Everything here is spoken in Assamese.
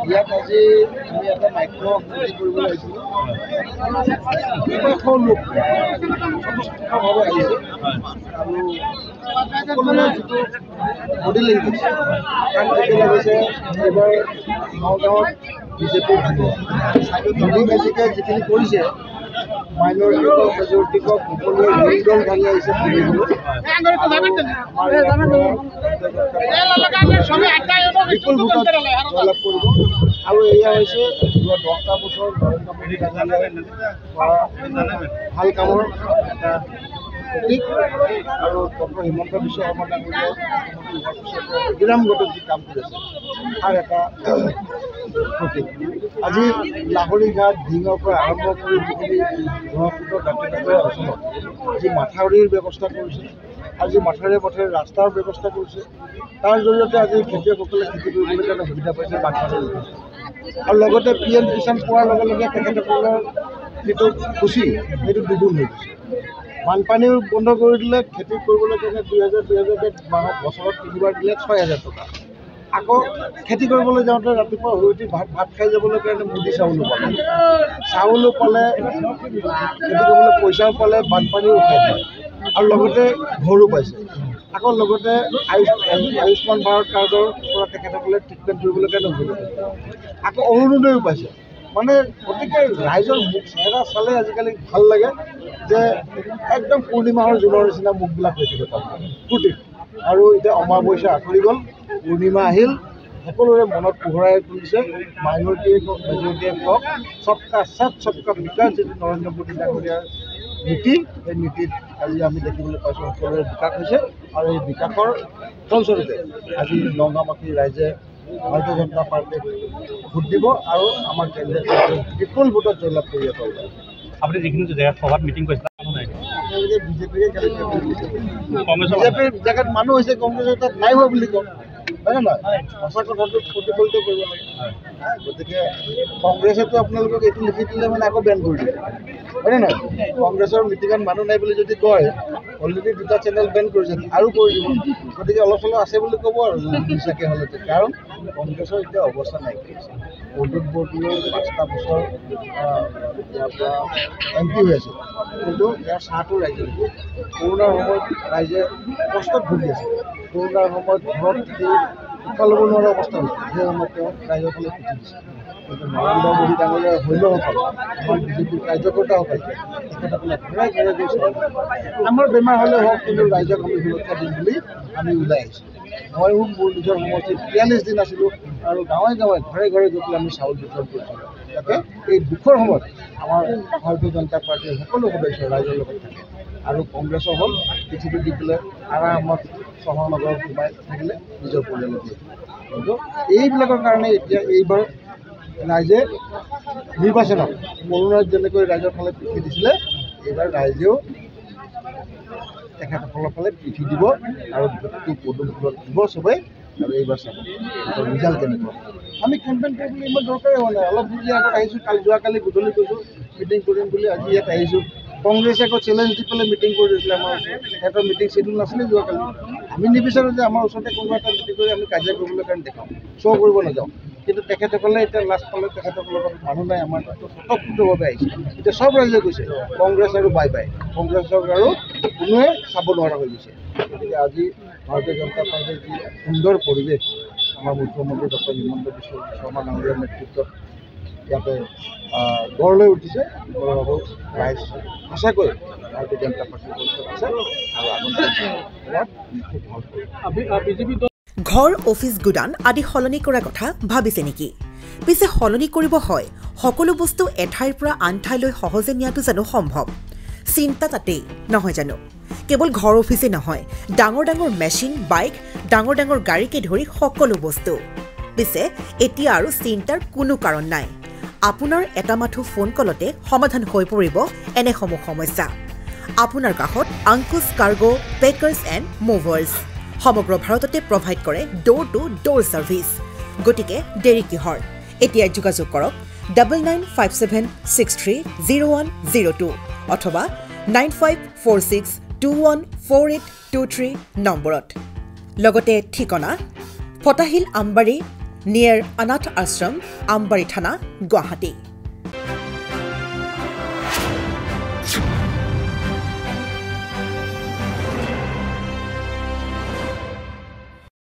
ইয়াত আজি আমি এটা মাইক্ৰ খেতি কৰিবলৈ আহিছিলোঁ। লোক স্বতঃস্ফূৰ্তভাৱে আহিছে আৰু সকলোৰে যিটো বডি লেংগুৱেজ তাক দেখি লাগিছে এইবাৰ নগাঁৱত বিজেপিৰ ভাঙিব। ধনী বেছিকে যিখিনি কৰিছে মাইনৰিটি কক মেজৰিটি কক সকলোৱে ঋণ দল ভাঙি আহিছে বিপুল ভোটত জয়লাভ কৰিব। আৰু এয়া হৈছে যোৱা 10টা বছৰ নৰেন্দ্ৰ মোদী ডাঙৰীয়াই কৰা ভাল কামৰ এটা প্ৰতীক আৰু ডক্টৰ হিমন্ত বিশ্ব শৰ্মা ডাঙৰীয়াই মুখ্যমন্ত্ৰী হোৱাৰ পিছত বিৰামগত যি কাম কৰিছে তাৰ এটা প্ৰতীক। আজি লাহৰীঘাট ঢিঙৰ পৰা আৰম্ভ কৰি যিখিনি ব্ৰহ্মপুত্ৰ দাঁতিকাষৰীয়া অঞ্চলত যি মাথাউৰিৰ ব্যৱস্থা কৰিছে, আজি মাথাউৰিয়ে পথাৰে ৰাস্তাৰ ব্যৱস্থা কৰিছে, তাৰ জৰিয়তে আজি খেতিয়কসকলে খেতি কৰিবলৈ কাৰণে সুবিধা পাইছে বানপানীৰ। আৰু লগতে PM কিষাণ পোৱাৰ লগে লগে তেখেতসকলৰ যিটো খুচি সেইটো দুগুণ হৈ গৈছে। বানপানীও বন্ধ কৰি দিলে, খেতি কৰিবলৈ কাৰণে 2000 মাহত বছৰত 3বাৰ দিলে 6000 টকা। আকৌ খেতি কৰিবলৈ যাওঁতে ৰাতিপুৱা শুই উঠি ভাত খাই যাবলৈ কাৰণে মুদি চাউলো পালে, খেতি কৰিবলৈ পইচাও পালে, বানপানীও উঠাই দিয়ে আৰু লগতে ঘৰো পাইছে। আকৌ লগতে আয়ুষ্মান ভাৰত কাৰ্ডৰ পৰা তেখেতসকলে ট্ৰিটমেণ্ট কৰিবলৈ কাৰণে সুবিধা পাইছে। আকৌ অৰুণোদয়ো পাইছে। মানে গতিকে ৰাইজৰ মুখ চেহেৰা চালে আজিকালি ভাল লাগে যে একদম পূৰ্ণিমাহৰ জোনৰ নিচিনা মুখবিলাক হৈ থাকে তাত ফূৰ্তি। আৰু এতিয়া অমাৱস্যা আঁতৰি গ'ল, পূৰ্ণিমা আহিল, সকলোৰে মনত পোহৰাই তুলিছে। মাইনৰিটিয়ে হওক মেজৰিটিয়ে হওক সবকা সাথ সবকা বিকাশ যিটো নৰেন্দ্ৰ মোদী ডাঙৰীয়াৰ নীতি, সেই নীতিত আজি আমি দেখিবলৈ পাইছোঁ সকলোৰে বিকাশ হৈছে। আৰু এই বিকাশৰ ফলস্বৰূপে আজি নগাঁওবাসী ৰাইজে ভাৰতীয় জনতা পাৰ্টীক ভোট দিব আৰু আমাৰ কেন্দ্ৰীয় বিপুল ভোটত জয়লাভ কৰি আছে। আপুনি যিখিনি জেগাত সভাত মিটিং কৰিছে বিজেপিৰ জেগাত মানুহ হৈছে, কংগ্ৰেছৰ তাত নাই হোৱা বুলি কওঁ, হয়নে নহয়? সঁচা কথাটো প্ৰতিফলিত কৰিব লাগে। গতিকে কংগ্ৰেছেতো আপোনালোকক এইটো লিখি দিলে মানে আকৌ বেন কৰি দিব, হয়নে নহয়? কংগ্ৰেছৰ মিটিঙত মানুহ নাই বুলি যদি কয়, অলৰেডি 2টা চেনেল বেন কৰিছে আৰু কৰি দিব। গতিকে অলপ চলপ আছে বুলি ক'ব আৰু মিছাকৈ হ'লে। কাৰণ কংগ্ৰেছৰ এতিয়া অৱস্থা নাইকিয়া হৈছে। অদূত বৰদলৈ 5টা বছৰ ইয়াৰ পৰা MP হৈ আছে, কিন্তু ইয়াৰ চাহটো ৰাইজে নিদিয়ে। কৰোণাৰ সময়ত ৰাইজে কষ্টত ভুগি আছে। কৰোণাৰ সময়ত ঘৰত থাকি উশাহ ল'ব নোৱাৰা অৱস্থা হৈছে। সেই সময়ত তেওঁ ৰাইজৰ ফালে পিঠি দিছে। কিন্তু নৰেন্দ্ৰ মোদী ডাঙৰীয়াৰ সৈন্যসকল, আমাৰ বিজেপিৰ কাৰ্যকৰ্তাসকলে তেখেতসকলে ঘৰে ঘৰে গৈছে। আমাৰ বেমাৰ হ'লে হওক, কিন্তু ৰাইজক আমি সুৰক্ষা দিম বুলি আমি ওলাই আহিছোঁ। ময়ো মোৰ নিজৰ সমষ্টিত 43 দিন আছিলোঁ আৰু গাঁৱে গাঁৱে ঘৰে ঘৰে গৈ পেলাই আমি চাউল বিতৰণ কৰিছিলোঁ, যাতে এই দুখৰ সময়ত আমাৰ ভাৰতীয় জনতা পাৰ্টীৰ সকলো সদস্য ৰাইজৰ লগত থাকে। আৰু কংগ্ৰেছৰ হ'ল পিঠিটো দি পেলাই আৰামত চহৰ নগৰত সোমাই থাকিলে নিজৰ পৰিয়ালত দিয়ে। কিন্তু এইবিলাকৰ কাৰণে এতিয়া এইবাৰ ৰাইজে নিৰ্বাচনত কৰোণাত যেনেকৈ ৰাইজৰ ফালে পিঠি দিছিলে, এইবাৰ ৰাইজেও তেখেতসকলৰ ফালে পিঠি দিব আৰু ভোটটো পদুম ফুলত দিব চবেই। আৰু এইবাৰ চাব ৰিজাল্ট কেনেকুৱা। আমি কেম্পেইন কৰিবলৈ ইমান দৰকাৰেই হোৱা নাই। অলপ দিনৰ আগত আহিছোঁ, যোৱাকালি গধূলি কৈছোঁ মিটিং কৰিম বুলি, আজি ইয়াত আহিছোঁ। কংগ্ৰেছে আকৌ চেলেঞ্জ দি পেলাই মিটিং কৰি দিছিলে আমাৰ ওচৰত। সিহঁতৰ মিটিং শ্বেডিউল নাছিলে যোৱাকালি। আমি নিবিচাৰোঁ যে আমাৰ ওচৰতে কোনোবা এটা মিটিং কৰি আমি কাজিয়া কৰিবলৈ কাৰণে দেখাওঁ, শ্ব' কৰিব নাযাওঁ। কিন্তু তেখেতসকলে এতিয়া লাষ্ট পালে, তেখেতসকলৰ লগত মানুহ নাই, আমাৰ তাতো স্বতঃস্ফূৰ্তভাৱে আহিছে। এতিয়া চব ৰাইজে কৈছে কংগ্ৰেছ আৰু বাই বাই, কংগ্ৰেছক আৰু কোনোৱে চাব নোৱাৰা হৈ গৈছে। গতিকে আজি ভাৰতীয় জনতা পাৰ্টীৰ যি সুন্দৰ পৰিৱেশ, আমাৰ মুখ্যমন্ত্ৰী ডক্টৰ হিমন্ত বিশ্ব শৰ্মা ডাঙৰীয়াৰ নেতৃত্বত ইয়াতে গঢ় লৈ উঠিছে। মই ভাবোঁ ৰাইজ সঁচাকৈ ভাৰতীয় জনতা পাৰ্টীৰ পক্ষত আছে আৰু আগন্তুক ঘৰ, অফিচ, গুদান আদি সলনি কৰাৰ কথা ভাবিছে নেকি? পিছে সলনি কৰিব হয়, সকলো বস্তু এঠাইৰ পৰা আন ঠাইলৈ সহজে নিয়াটো জানো সম্ভৱ? চিন্তা তাতেই নহয় জানো? কেৱল ঘৰ অফিচে নহয়, ডাঙৰ ডাঙৰ মেচিন, বাইক, ডাঙৰ ডাঙৰ গাড়ীকে ধৰি সকলো বস্তু। পিছে এতিয়া আৰু চিন্তাৰ কোনো কাৰণ নাই। আপোনাৰ এটা মাথো ফোন কলতে সমাধান হৈ পৰিব এনেসমূহ সমস্যা। আপোনাৰ কাষত আংকুশ কাৰ্গো পেকাৰ্ছ এণ্ড মুভাৰ্ছ সমগ্ৰ ভাৰততে প্ৰভাইড কৰে ডোৰ টু ডোৰ ছাৰ্ভিচ। গতিকে দেৰি কিহৰ? এতিয়া যোগাযোগ কৰক 9957630102 অথবা 9546214823 নম্বৰত। লগতে ঠিকনা ফটাহিল আমবাৰী নিয়েৰ অনাথ আশ্ৰম আমবাৰী থানা গুৱাহাটী